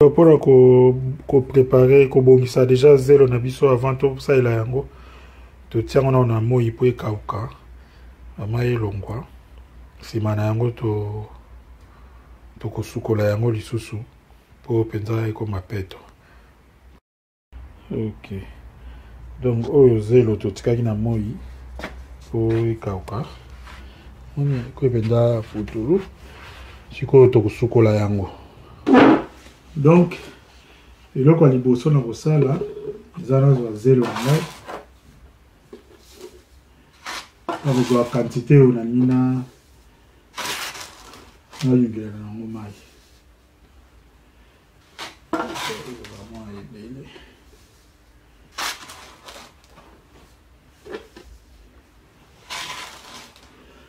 Pour préparer, kobongisa déjà zéro na biso avant tout ça il a yango. To tiens on a moi pour ekauka. Ama elongwa. Sima na yango to kosukola yango lisusu pour penza eko mapeto. OK. Donc oyo zéro to tikaki na moi pour ekauka. On ko penza futuru. Siko to kosukola yango. Donc, et là, quand il bosse dans ça, là, ils ont zéro avec la quantité on a mis na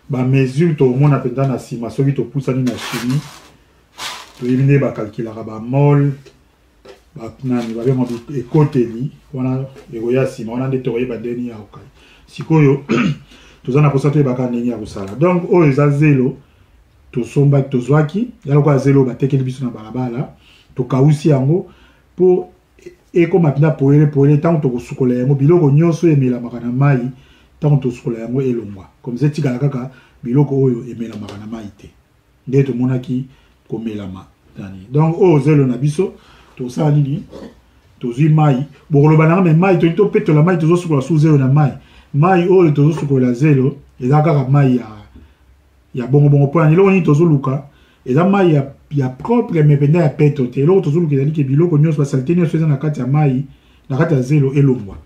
ba mesure tout le monde a pendant la cima, ceux qui te poussent à la chimie. Tu éliminer ba calculer ba mol ba nani ba bien et côté ni wana egoya sima wana nde toye ba deni ya okai sikoyo tozana posate ba kaneni ya kusala donc o eza zelo to somba to zwaki yalo kwa zelo ba tekeli biso na balabala to kausi yango po eko mapina poele tant to kosukola yango biloko nyonso emela makana mai tant to sukola yango elongwa comme ça tikala kaka biloko oyo emela makana mai te nde to monaki komelama tani donc o zelo na biso to sa nini to zui mai bokoloba na mais mai to peto la mai to zo sukola sous zelo na mai o to zo sukola zelo eza kaka mai ya bongo po ni lo ni to zo luka eza mai ya propre mais penda ya peto te lo to zo luka ke biloko nyonso ba salté nyonso eza na kati ya mai na kati ya zelo elongwa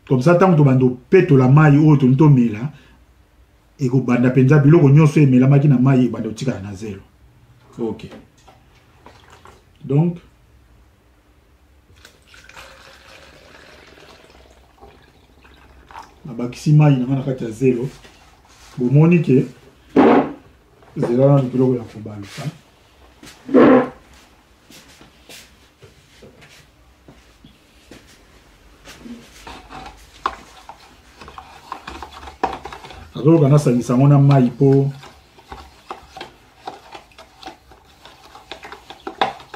comme ça tant to bando peto la mai o to nto mela e ko banda penza biloko nyonso emela maki na mai bando tika na zelo. OK. Donc, la bakisima il n'a pas de zéro. Bon, monique, zéro dans le kilo de la football. Alors, on a ça, on a maïpo.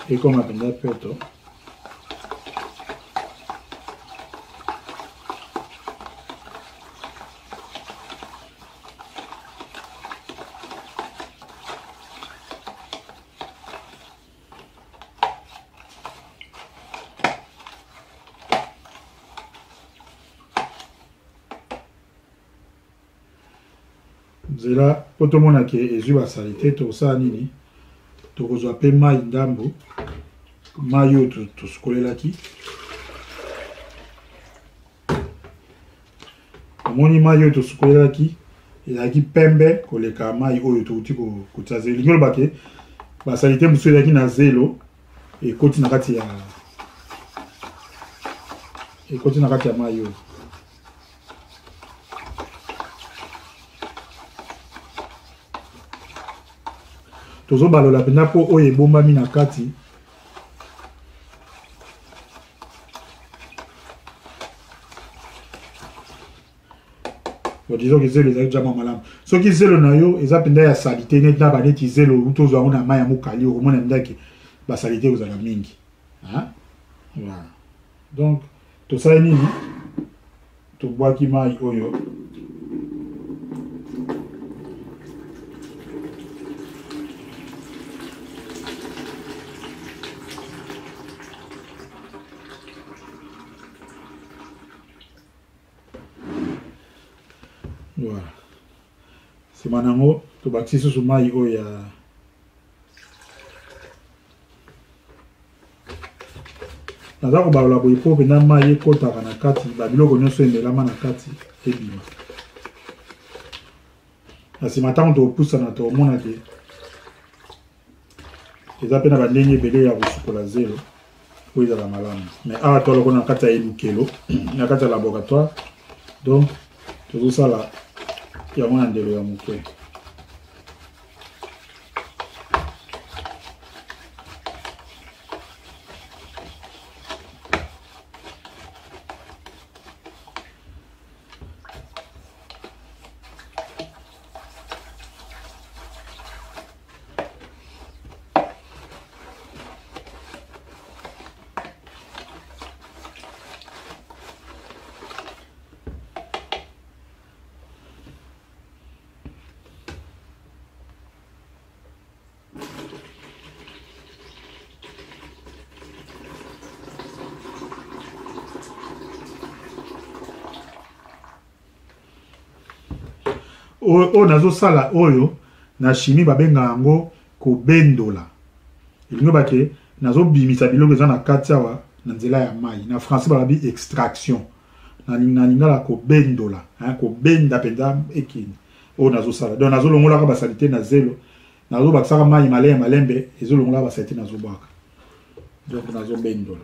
Et comme on a peto. Zela, pour tout le monde qui est joué à salité, tout ça, nini. To kozwa pe mai ndambo mai oyo tosukolelaki omoni mai oyo tosukolelaki ezalaki pembe koleka mai oyo touti kotia zelo lingi olobake basalite mosusu ezalaki na zelo ekoti na kati ya mai oyo tozo balola pena po oyo ebombami na kati disons que zelo ezalaki jama malamu soki zelo na yo eza penda ya salite neti na baneti zelo utozwa yango na mai ya mokali okomona ndaki basalite kozala mingi voilà. Donc tosala nini tobwaki mai oyo voilà. C'est manango to bakisi sous mai oya naza kobalola boye po pena mai ekotaka na kati babiloko nyonso emelama na kati ebima na nsima ntango tokopusana tokomona te eza mpe na bandenge ebele ya kosukola zelo po ezala malamu mais awa toloko na kati ya elukelo na kati ya laboratoire donc tozosala yango na ndelo ya moke oyo nazosala oyo na chimie babenga yango kobendola. Elingo bake nazobimisa biloko eza na kati awa na nzela ya mai. Na français balabi extraction. Na lingala kobendola, kobenda penza ekini. Oyo nazosala. Donc nazolongola ka basalite na zelo. Nazobakisaka mai malembe ezolongola basalite nazobwaka. Donc nazobendola.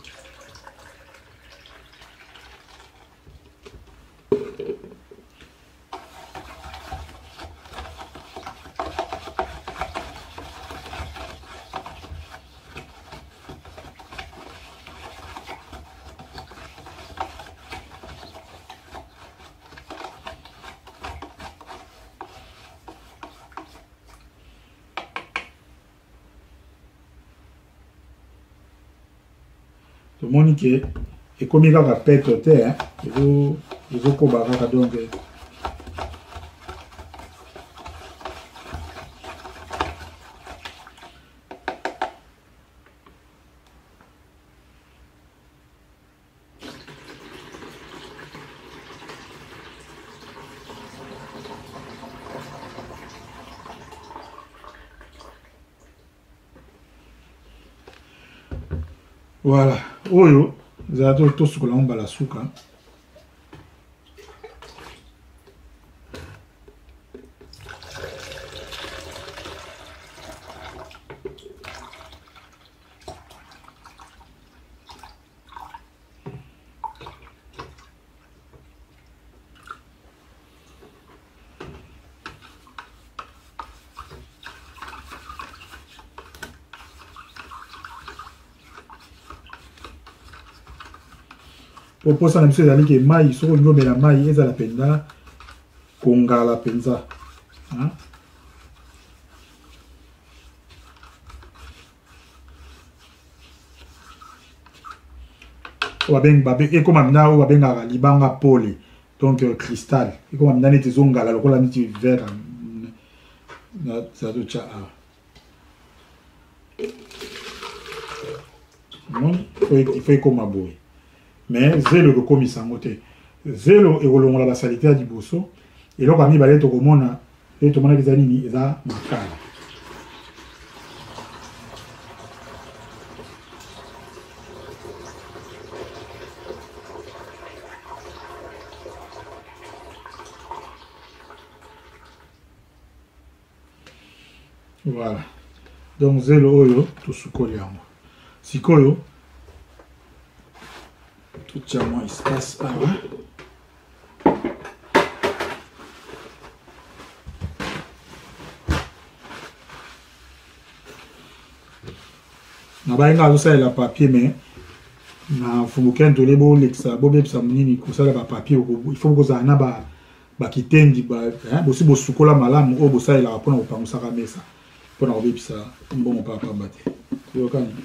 Tomoni ke ekomi kaka peto te ezokoba kaka donc voilà. Oyo zato tosukola mbala suka. Pour ça, monsieur Zali, que maï, sur le nom de la maï, et la penda, konga la penza. Et comme amna ou abenga libanga poli, donc cristal. Et comme amna neti zonga la lokola neti vert. Ça doit être non, il faut comme aboy. Mais zelo ko komisa ngote. Zelo e kolongola ba salite ya diboso. Et là kami balé to komona, et to mona bizani ni eza makala. Voilà. Donc zelo oyo to sukoli yango. Sikoyo tout ça moi espace awa. Na bainga azosa la papier mais na funguken to lebo lexa bobe samnini kusala ba papier il faut que ça na ba kitendi ba bosi bosukola malamu o bosa la pona kopangusa ka mesa pona obebisa mbongo papa bate yokani.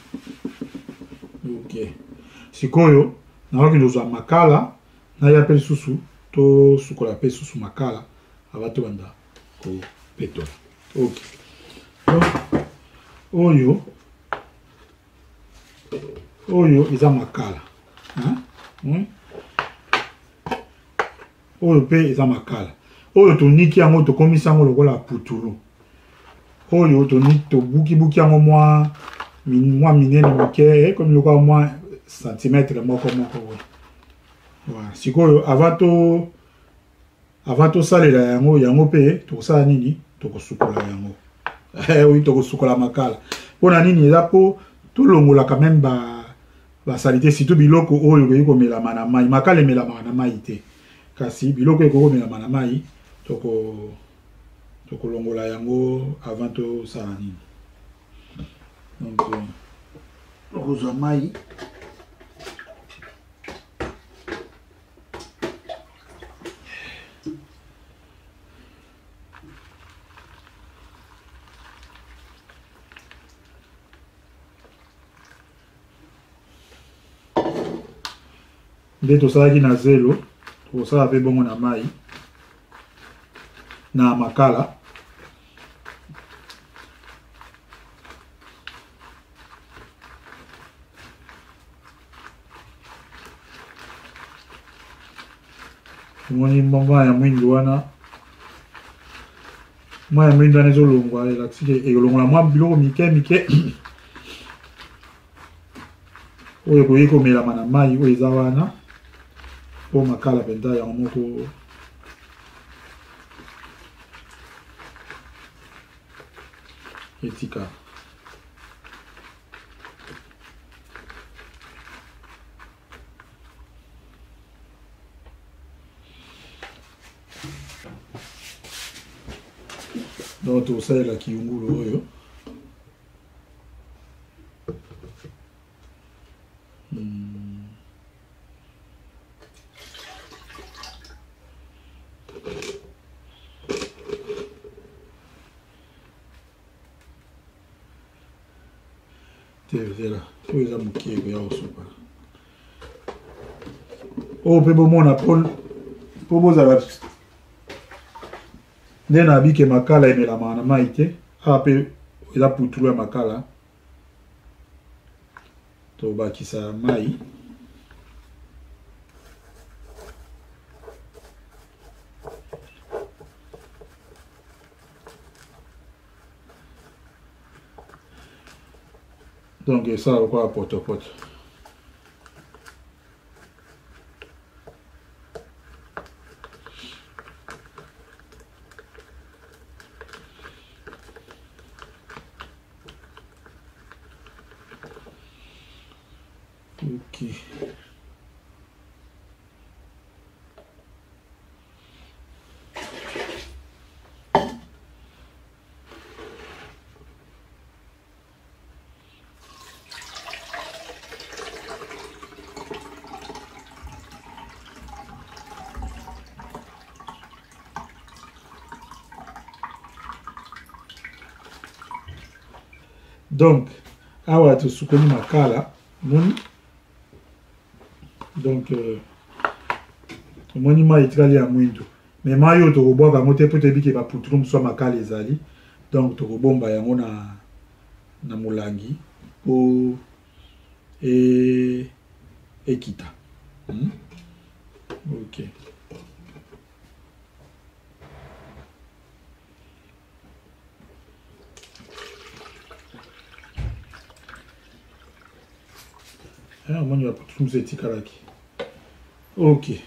OK. Sikoyo na waki ndozo makala na ya peli susu to sukola pe susu makala abato banda ko peto. OK. Oyo eza makala. Oyo pe eza makala. Oyo to niki yango to komisa yango lokola putulu. Oyo to niki to buki yango mwa minene moke comme lokola mwa centimètre moko. Voilà. Sikoyo avato salela yango pe to sala nini to kosukola yango. Oui to kosukola makala. Pona nini eza po to longola quand même ba salite surtout biloko oyo ko mela mana mai makala mela mana mai te. Kasi biloko ko mela mana mai to longola yango avant to sala nini. Donc rosa mai nde tosalaki na zelo tosala pe bongo na mai na makala moni mbongo ya mwindu wana Moi, je suis dans les olongwa. Et olongwa, moi, biloko mike. Oyo koyi komela na mai oyo eza wana po makala penta yango moko etika. Donc tosalela kiyungulu oyo tevela oyo eza mokie koya kosopa oyo mpe bomona po bozala nde na bike makala emelamaka na mai te awa mpe eza putulu ya makala tobakisa mai donc esala lokola potopoto. Ok. Donc, awa tosukoli makala moni. Donc, moni mai etikali ya mwindo. Mais mai oyo tokobwaka yango te po toyebi ba putulu mosusu makala ezali. Donc, tokobomba yango na molangi po ekita. Ok. Moni ba putulu mosusu etikalaki. Ok.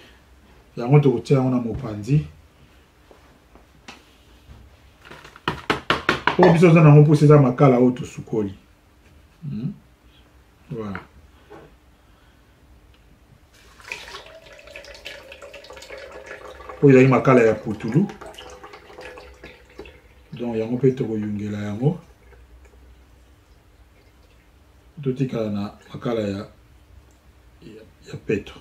Yango tokotia yango na mopanzi. Po biso za nango posa eza makala oyo tosukoli. Voilà. Po ezali makala ya putulu. Donc yango mpe tokoyungela yango. Totikala na makala ya peto.